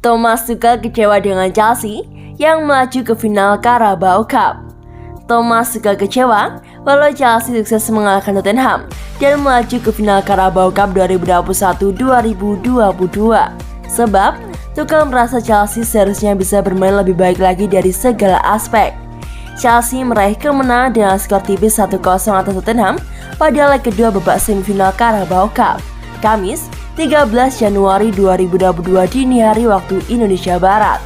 Thomas Tuchel kecewa dengan Chelsea yang melaju ke final Carabao Cup. Thomas Tuchel kecewa walau Chelsea sukses mengalahkan Tottenham dan melaju ke final Carabao Cup 2021-2022. Sebab Tuchel merasa Chelsea seharusnya bisa bermain lebih baik lagi dari segala aspek. Chelsea meraih kemenangan dengan skor tipis 1-0 atas Tottenham pada leg kedua babak semifinal Carabao Cup, Kamis 13 Januari 2022 dini hari waktu Indonesia Barat.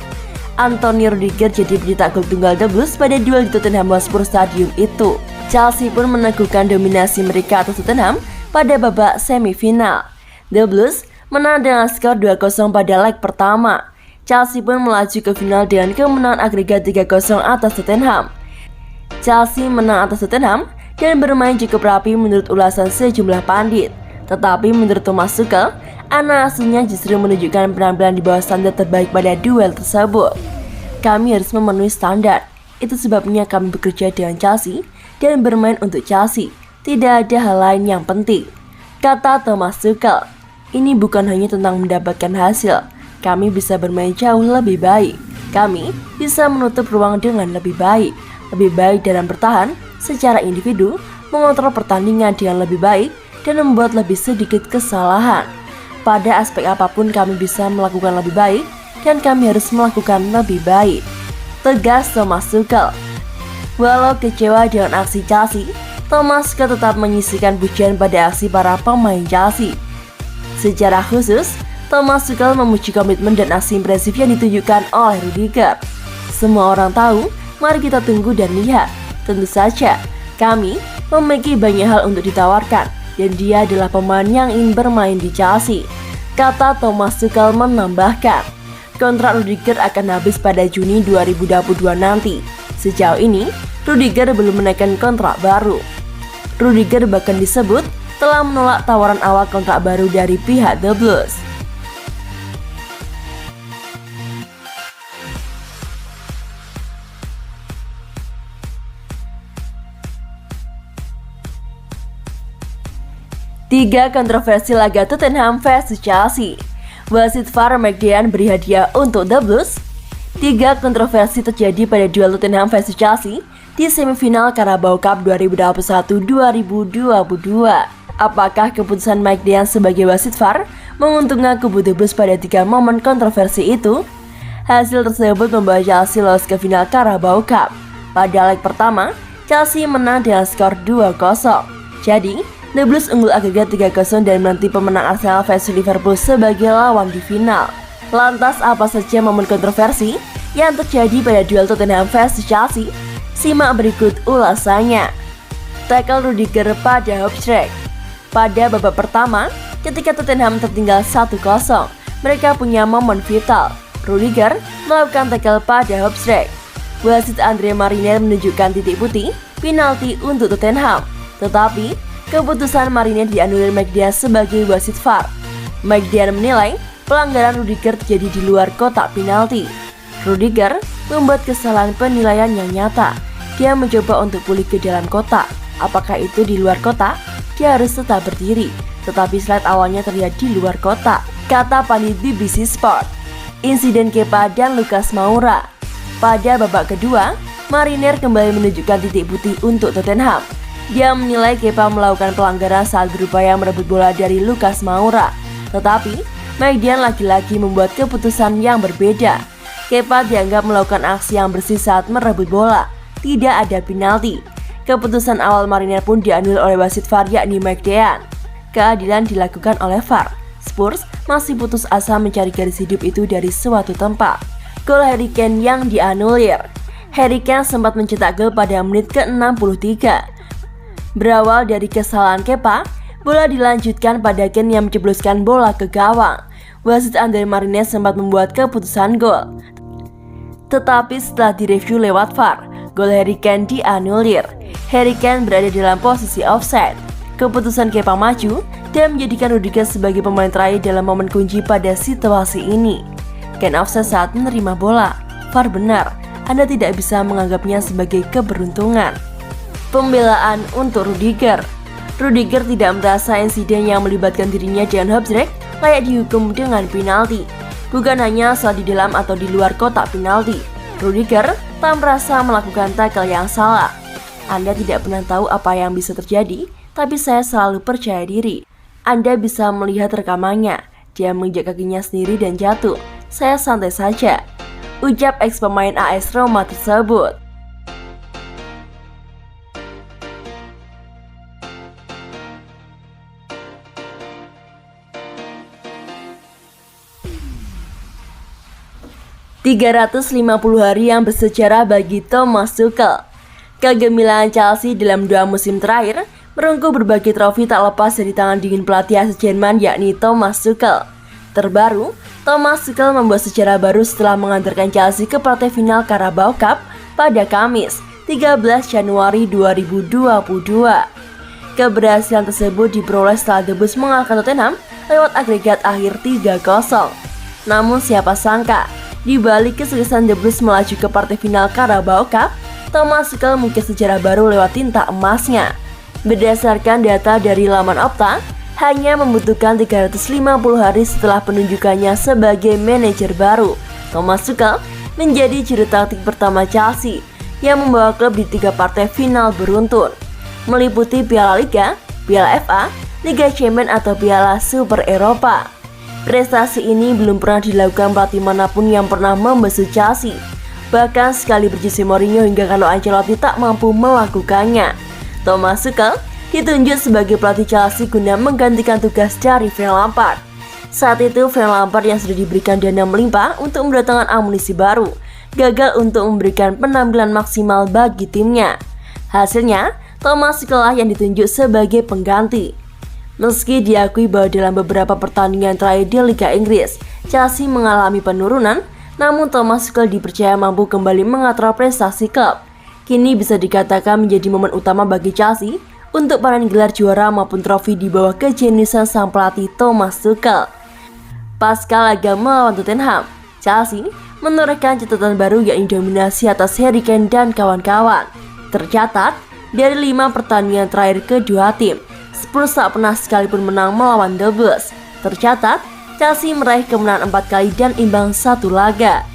Antonio Rudiger jadi pencetak gol tunggal The Blues pada duel di Tottenham Hotspur Stadium itu. Chelsea pun meneguhkan dominasi mereka atas Tottenham pada babak semifinal. The Blues menang dengan skor 2-0 pada leg pertama. Chelsea pun melaju ke final dengan kemenangan agregat 3-0 atas Tottenham. Chelsea menang atas Tottenham dan bermain cukup rapi menurut ulasan sejumlah pandit. Tetapi menurut Thomas Tuchel, anak asuhnya justru menunjukkan penampilan di bawah standar terbaik pada duel tersebut. Kami harus memenuhi standar, itu sebabnya kami bekerja dengan Chelsea dan bermain untuk Chelsea. Tidak ada hal lain yang penting, kata Thomas Tuchel. Ini bukan hanya tentang mendapatkan hasil, kami bisa bermain jauh lebih baik. Kami bisa menutup ruang dengan lebih baik dalam bertahan secara individu, mengontrol pertandingan dengan lebih baik, dan membuat lebih sedikit kesalahan. Pada aspek apapun kami bisa melakukan lebih baik dan kami harus melakukan lebih baik, tegas Thomas Tuchel. Walau kecewa dengan aksi Chelsea, Thomas Tuchel tetap menyisihkan pujian pada aksi para pemain Chelsea. Secara khusus, Thomas Tuchel memuji komitmen dan aksi impresif yang ditunjukkan oleh Rudiger. Semua orang tahu, mari kita tunggu dan lihat. Tentu saja, kami memiliki banyak hal untuk ditawarkan, dan dia adalah pemain yang ingin bermain di Chelsea, kata Thomas Tuchel menambahkan. Kontrak Rudiger akan habis pada Juni 2022 nanti. Sejauh ini, Rudiger belum menaikkan kontrak baru. Rudiger bahkan disebut telah menolak tawaran awal kontrak baru dari pihak The Blues. Tiga kontroversi laga Tottenham vs Chelsea. Wasit VAR McDean beri hadiah untuk The Blues. Tiga kontroversi terjadi pada duel Tottenham vs Chelsea di semifinal Carabao Cup 2021-2022. Apakah keputusan McDean sebagai wasit VAR menguntungkan kubu The Blues pada tiga momen kontroversi itu? Hasil tersebut membawa Chelsea lolos ke final Carabao Cup. Pada leg pertama, Chelsea menang dengan skor 2-0. Jadi, The Blues unggul agregat 3-0 dan menanti pemenang Arsenal vs Liverpool sebagai lawan di final. Lantas apa saja momen kontroversi yang terjadi pada duel Tottenham vs Chelsea? Simak berikut ulasannya. Tackle Rudiger pada Hopstrek. Pada babak pertama, ketika Tottenham tertinggal 1-0, mereka punya momen vital. Rudiger melakukan tackle pada Hopstrek. Wasit Andre Mariner menunjukkan titik putih penalti untuk Tottenham. Tetapi keputusan Mariner dianulir McDean sebagai wasit VAR. McDean menilai pelanggaran Rudiger terjadi di luar kotak penalti. Rudiger membuat kesalahan penilaian yang nyata. Dia mencoba untuk pulih ke dalam kotak. Apakah itu di luar kotak? Dia harus tetap berdiri. Tetapi slide awalnya terlihat di luar kotak, kata pandit BBC Sport. Insiden Kepa dan Lucas Moura. Pada babak kedua, Mariner kembali menunjukkan titik putih untuk Tottenham. Dia menilai Kepa melakukan pelanggaran saat berupaya merebut bola dari Lucas Moura. Tetapi, McDean lagi-lagi membuat keputusan yang berbeda. Kepa dianggap melakukan aksi yang bersih saat merebut bola. Tidak ada penalti. Keputusan awal Mariner pun dianulir oleh wasit VAR yakni McDean. Keadilan dilakukan oleh VAR. Spurs masih putus asa mencari garis hidup itu dari suatu tempat. Gol Harry Kane yang dianulir. Harry Kane sempat mencetak gol pada menit ke-63. Berawal dari kesalahan Kepa, bola dilanjutkan pada Kane yang mencebloskan bola ke gawang. Wasit Andre Mariner sempat membuat keputusan gol. Tetapi setelah direview lewat VAR, gol Harry Kane dianulir. Harry Kane berada dalam posisi offside. Keputusan Kepa maju dan menjadikan Rudiger sebagai pemain terakhir dalam momen kunci pada situasi ini. Kane offside saat menerima bola. VAR benar, Anda tidak bisa menganggapnya sebagai keberuntungan. Pembelaan untuk Rudiger. Rudiger tidak merasa insiden yang melibatkan dirinya dengan Hopstrek layak dihukum dengan penalti. bukan hanya saat di dalam atau di luar kotak penalti. Rudiger tak merasa melakukan tackle yang salah. Anda tidak pernah tahu apa yang bisa terjadi, tapi saya selalu percaya diri. Anda bisa melihat rekamannya. Dia menginjak kakinya sendiri dan jatuh. Saya santai saja, ucap ex pemain AS Roma tersebut. "350 hari yang bersejarah bagi Thomas Tuchel." Kegemilangan Chelsea dalam 2 musim terakhir merengkuh berbagai trofi tak lepas dari tangan dingin pelatih asal Jerman yakni Thomas Tuchel. Terbaru, Thomas Tuchel membuat sejarah baru setelah mengantarkan Chelsea ke partai final Carabao Cup pada Kamis, 13 Januari 2022. Keberhasilan tersebut diperoleh setelah The Blues mengalahkan Tottenham lewat agregat akhir 3-0. Namun siapa sangka, di balik kesuksesan The Blues melaju ke partai final Carabao Cup, Thomas Tuchel mengukir sejarah baru lewat tinta emasnya. Berdasarkan data dari laman Opta, hanya membutuhkan 350 hari setelah penunjukannya sebagai manajer baru, Thomas Tuchel menjadi juru taktik pertama Chelsea yang membawa klub di 3 partai final beruntun, meliputi Piala Liga, Piala FA, Liga Champions atau Piala Super Eropa. Prestasi ini belum pernah dilakukan pelatih manapun yang pernah membesut Chelsea. Bahkan sekali berjese Mourinho hingga Carlo Ancelotti tak mampu melakukannya. Thomas Tuchel ditunjuk sebagai pelatih Chelsea guna menggantikan tugas dari Frank Lampard. Saat itu Frank Lampard yang sudah diberikan dana melimpah untuk mendatangkan amunisi baru, gagal untuk memberikan penampilan maksimal bagi timnya. Hasilnya, Thomas Tuchel yang ditunjuk sebagai pengganti. Meski diakui bahwa dalam beberapa pertandingan terakhir di Liga Inggris, Chelsea mengalami penurunan, namun Thomas Tuchel dipercaya mampu kembali mengatur prestasi klub. Kini bisa dikatakan menjadi momen utama bagi Chelsea untuk panen gelar juara maupun trofi di bawah kejeniusan sang pelatih Thomas Tuchel. Pasca laga melawan Tottenham, Chelsea menorehkan catatan baru yakni dominasi atas Harry Kane dan kawan-kawan. Tercatat, dari 5 pertandingan terakhir kedua tim, Spurs tak pernah sekalipun menang melawan The Blues. Tercatat, Chelsea meraih kemenangan 4 kali dan imbang 1 laga.